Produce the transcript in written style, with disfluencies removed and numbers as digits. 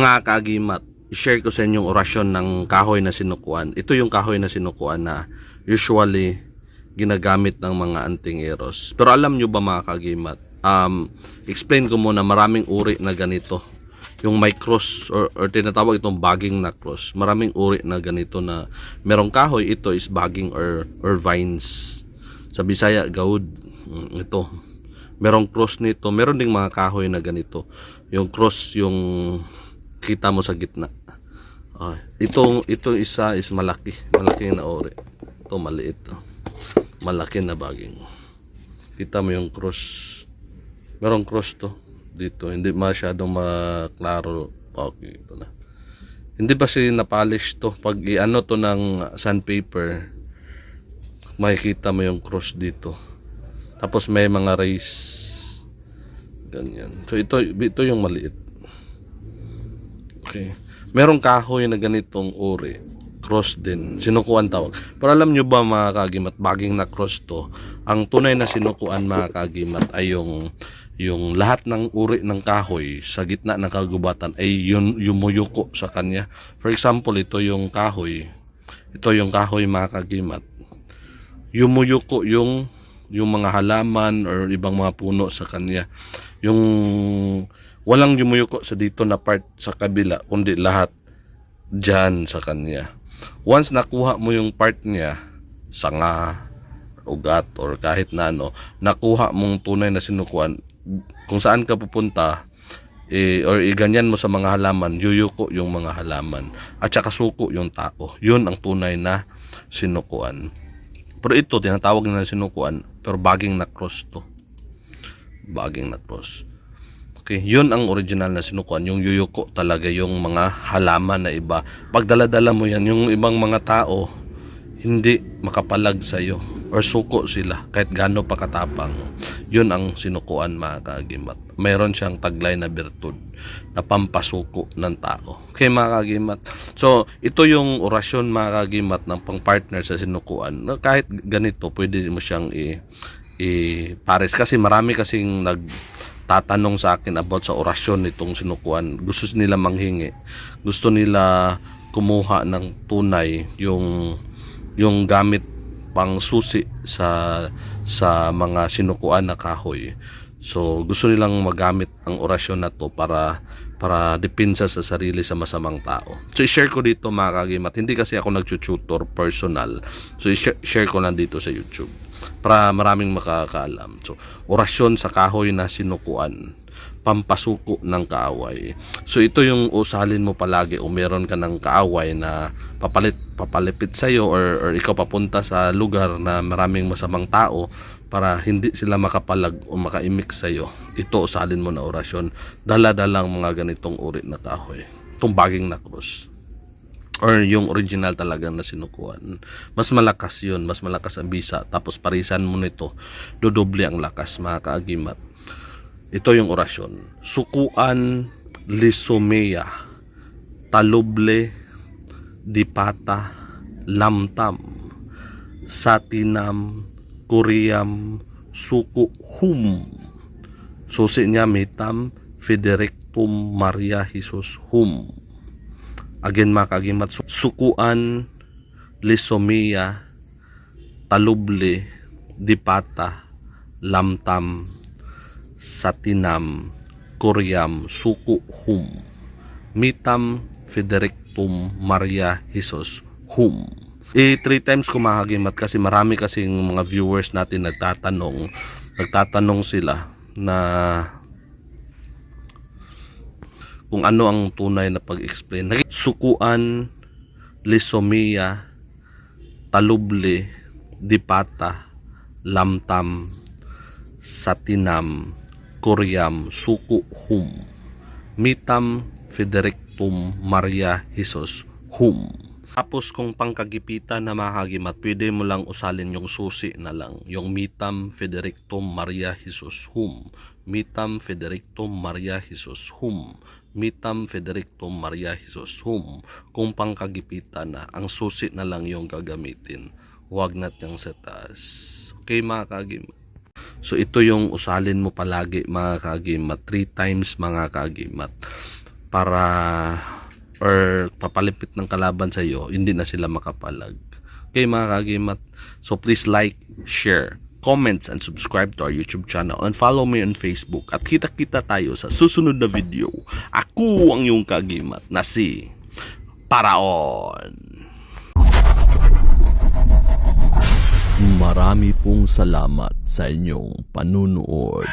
Mga kaagimat, i-share ko sa inyong orasyon ng kahoy na sinukuan. Ito yung kahoy na sinukuan na usually ginagamit ng mga antingeros. Pero alam nyo ba mga kaagimat, explain ko muna, maraming uri na ganito. Yung may cross or tinatawag itong bagging na cross. Maraming uri na ganito na merong kahoy. Ito is bagging or vines. Sa Bisaya, gaud. Ito. Merong cross nito. Meron ding mga kahoy na ganito. Yung cross, yung kita mo sa gitna. Itong isa is malaki. Malaki na ori. Ito maliit. Malaki na bagging. Kita mo yung cross. Merong cross to. Dito. Hindi masyadong maklaro. Okay. Ito na. Hindi pa si napolish to. Pag i-ano to ng sandpaper, makikita mo yung cross dito. Tapos may mga rays. Ganyan. So ito yung maliit. Okay. Merong kahoy na ganitong uri. Cross din. Sinukuan tawag. Pero alam nyo ba mga kagimat, baging na cross to, ang tunay na sinukuan mga kagimat ay yung lahat ng uri ng kahoy sa gitna ng kagubatan ay yumuyuko sa kanya. For example, ito yung kahoy. Ito yung kahoy mga kagimat. Yumuyuko yung mga halaman or ibang mga puno sa kanya. Yung walang yumuyuko sa dito na part sa kabila, kundi lahat dyan sa kanya. Once nakuha mo yung part niya, sanga, ugat, or kahit na ano, nakuha mong tunay na sinukuan, kung saan ka pupunta, or iganyan mo sa mga halaman, yuyuko yung mga halaman, at saka suko yung tao. Yun ang tunay na sinukuan. Pero ito, tinatawag na sinukuan, pero bagging na cross to. Bagging na cross. Okay, yun ang original na sinukuan, yung yuyuko talaga yung mga halaman na iba. Pag dala-dala mo yan, yung ibang mga tao, hindi makapalag sa'yo or suko sila kahit gaano pa katapang. Yun ang sinukuan mga kaagimat. Mayroon siyang taglay na birtud na pampasuko ng tao. Okay mga kaagimat. So ito yung orasyon mga kaagimat ng pang-partner sa sinukuan. Kahit ganito pwede mo siyang i-pares kasi marami kasing nagtatanong sa akin about sa orasyon nitong sinukuan. Gusto nila manghingi. Gusto nila kumuha ng tunay yung gamit pang susi sa mga sinukuan na kahoy. So gusto nilang magamit ang orasyon na to para depensa sa sarili sa masamang tao. So i-share ko dito mga kagimat. Hindi kasi ako nag-tutor personal. So i-share ko lang dito sa YouTube para maraming makakaalam. So orasyon sa kahoy na sinukuan, pampasuko ng kaaway. So ito yung usalin mo palagi o meron ka ng kaaway na papalipit sa iyo or ikaw papunta sa lugar na maraming masamang tao para hindi sila makapalag o makaimik sa iyo. Ito usalin mo na orasyon. Dala-dalang mga ganitong uri na kahoy. Itong bagging na cross. Or yung original talaga na sinukuan. Mas malakas yun. Mas malakas ang bisa. Tapos parisan mo nito. Dodoble ang lakas mga kaagimat. Ito yung orasyon. Sukuan lisomea, taluble, dipata, lamtam, satinam, kuriam, suku hum. Susi niya mitam, Federictum Maria Jesus hum. Again mga kagimat, sukuan lisomea, taluble, dipata, lamtam, satinam, kuriam, suku hum, mitam, Federictum Maria Jesus hum. 3 times ko mahagimat kasi marami kasing mga viewers natin nagtatanong sila na kung ano ang tunay na pag-explain. Sukuan lisomea, taluble, dipata, lamtam, satinam, kuriam, suku hum, mitam, Federictum Maria Jesus hum. Tapos kung pangkagipitan na mahagimat, pwede mo lang usalin yung susi na lang, yung mitam, Federictum Maria Jesus hum, mitam, Federictum Maria Jesus hum, mitam, Federictum Maria Jesus hum. Kung pangkagipitan na, ang susi na lang yung gagamitin, huwag natin sa taas. Okay mga kagimat. So ito yung usalin mo palagi mga kagimat, 3 times mga kagimat. para or papalipit ng kalaban sa iyo, hindi na sila makapalag. Okay mga kagimat, so please like, share, comments, and subscribe to our YouTube channel and follow me on Facebook at kita-kita tayo sa susunod na video. Ako ang iyong kagimat na si Paraon. Marami pong salamat sa inyong panunood.